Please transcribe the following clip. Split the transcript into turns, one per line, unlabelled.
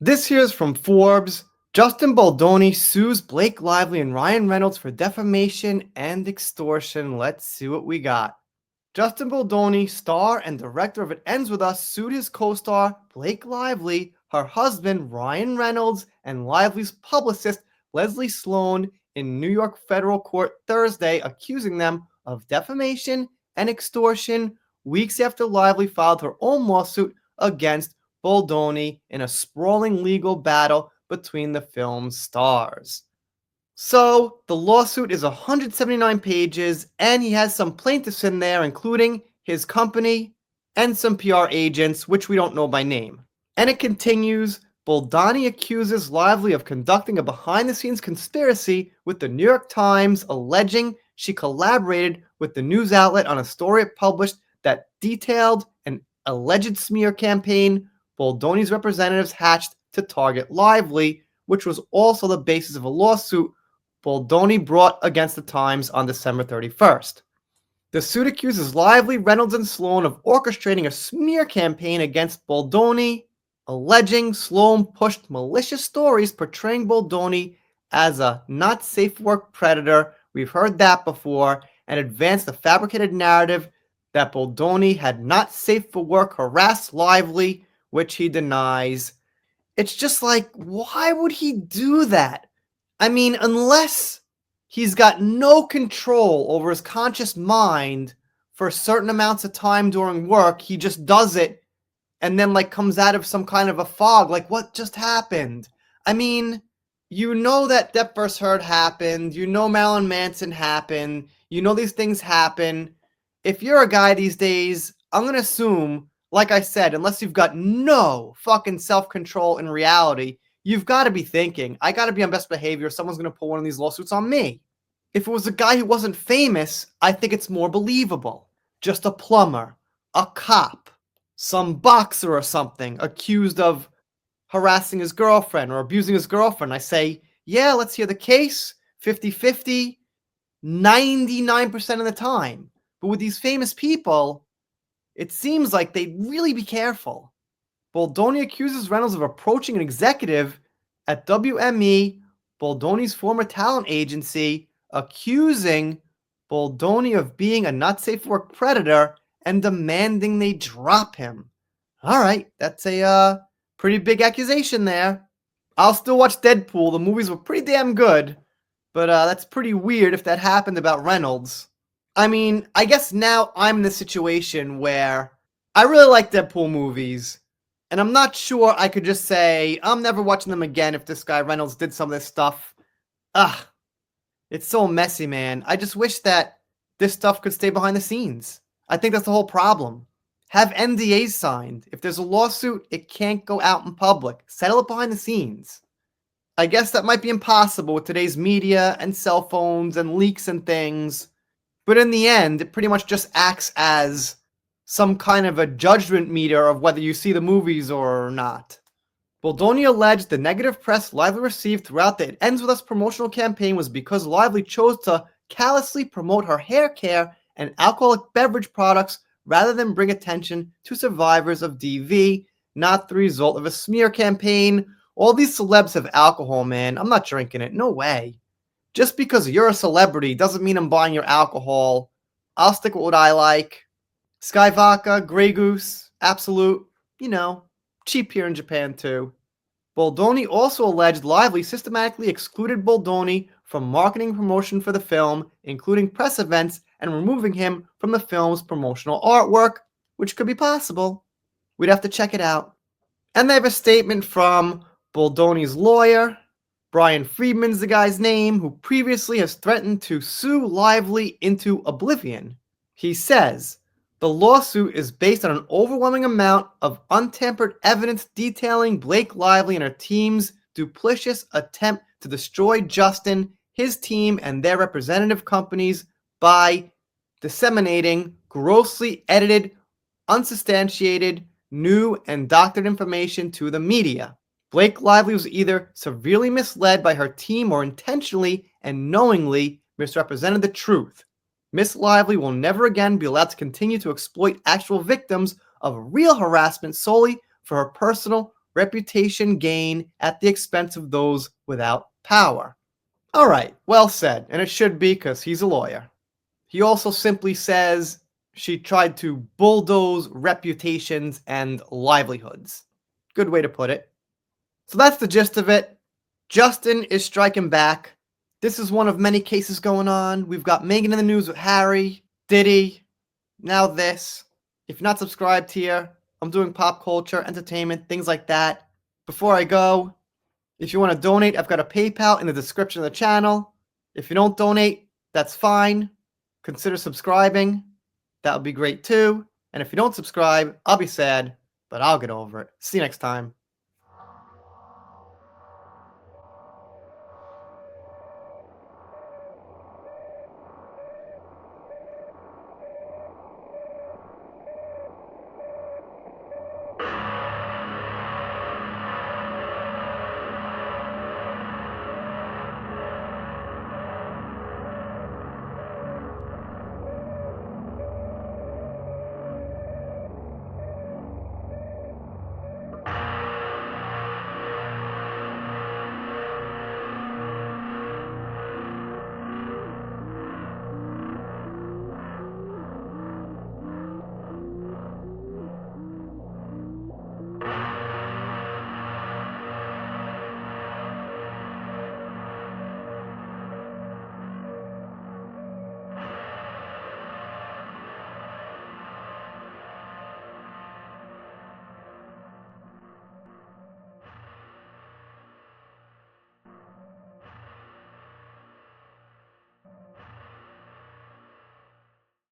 This here's from Forbes. Justin Baldoni sues Blake Lively and Ryan Reynolds for defamation and extortion. Let's see what we got. Justin Baldoni, star and director of It Ends With Us, sued his co-star Blake Lively, her husband Ryan Reynolds, and Lively's publicist Leslie Sloan in New York federal court Thursday, accusing them of defamation and extortion weeks after Lively filed her own lawsuit against Baldoni in a sprawling legal battle between the film's stars. So, the lawsuit is 179 pages, and he has some plaintiffs in there, including his company and some PR agents, which we don't know by name. And it continues, Baldoni accuses Lively of conducting a behind-the-scenes conspiracy with the New York Times, alleging she collaborated with the news outlet on a story it published that detailed an alleged smear campaign Baldoni's representatives hatched to target Lively, which was also the basis of a lawsuit Baldoni brought against the Times on December 31st. The suit accuses Lively, Reynolds, and Sloan of orchestrating a smear campaign against Baldoni, alleging Sloan pushed malicious stories portraying Baldoni as a not safe for work predator. We've heard that before, and advanced the fabricated narrative that Baldoni had not safe for work harassed Lively, which he denies. It's just like, why would he do that? I mean, unless he's got no control over his conscious mind for certain amounts of time during work, he just does it and then comes out of some kind of a fog. Like, what just happened? I mean, you know that Depp vs. Heard happened. You know Marilyn Manson happened. You know these things happen. If you're a guy these days, I'm going to assume, like I said, unless you've got no fucking self-control in reality, you've got to be thinking, I got to be on best behavior. Someone's going to pull one of these lawsuits on me. If it was a guy who wasn't famous, I think it's more believable. Just a plumber, a cop, some boxer or something accused of harassing his girlfriend or abusing his girlfriend. I say, yeah, let's hear the case, 50-50, 99% of the time. But with these famous people, it seems like they'd really be careful. Baldoni accuses Reynolds of approaching an executive at WME, Baldoni's former talent agency, accusing Baldoni of being a not safe for work predator and demanding they drop him. All right, that's a pretty big accusation there. I'll still watch Deadpool. The movies were pretty damn good, but that's pretty weird if that happened about Reynolds. I mean, I guess now I'm in the situation where I really like Deadpool movies, and I'm not sure I could just say, I'm never watching them again if this guy Reynolds did some of this stuff. Ugh. It's so messy, man. I just wish that this stuff could stay behind the scenes. I think that's the whole problem. Have NDAs signed. If there's a lawsuit, it can't go out in public. Settle it behind the scenes. I guess that might be impossible with today's media and cell phones and leaks and things. But in the end, it pretty much just acts as some kind of a judgment meter of whether you see the movies or not. Baldoni alleged the negative press Lively received throughout the It Ends With Us promotional campaign was because Lively chose to callously promote her hair care and alcoholic beverage products rather than bring attention to survivors of DV, not the result of a smear campaign. All these celebs have alcohol, man. I'm not drinking it. No way. Just because you're a celebrity doesn't mean I'm buying your alcohol. I'll stick with what I like. Sky Vodka, Grey Goose, Absolute, cheap here in Japan too. Baldoni also alleged Lively systematically excluded Baldoni from marketing promotion for the film, including press events, and removing him from the film's promotional artwork, which could be possible. We'd have to check it out. And they have a statement from Baldoni's lawyer. Brian Friedman's the guy's name, who previously has threatened to sue Lively into oblivion. He says, the lawsuit is based on an overwhelming amount of untampered evidence detailing Blake Lively and her team's duplicitous attempt to destroy Justin, his team, and their representative companies by disseminating grossly edited, unsubstantiated, new, and doctored information to the media. Blake Lively was either severely misled by her team or intentionally and knowingly misrepresented the truth. Miss Lively will never again be allowed to continue to exploit actual victims of real harassment solely for her personal reputation gain at the expense of those without power. Alright, well said, and it should be because he's a lawyer. He also simply says she tried to bulldoze reputations and livelihoods. Good way to put it. So that's the gist of it. Justin is striking back. This is one of many cases going on. We've got Megan in the news with Harry, Diddy, now this. If you're not subscribed here, I'm doing pop culture, entertainment, things like that. Before I go, if you want to donate, I've got a PayPal in the description of the channel. If you don't donate, that's fine. Consider subscribing. That would be great too. And if you don't subscribe, I'll be sad, but I'll get over it. See you next time.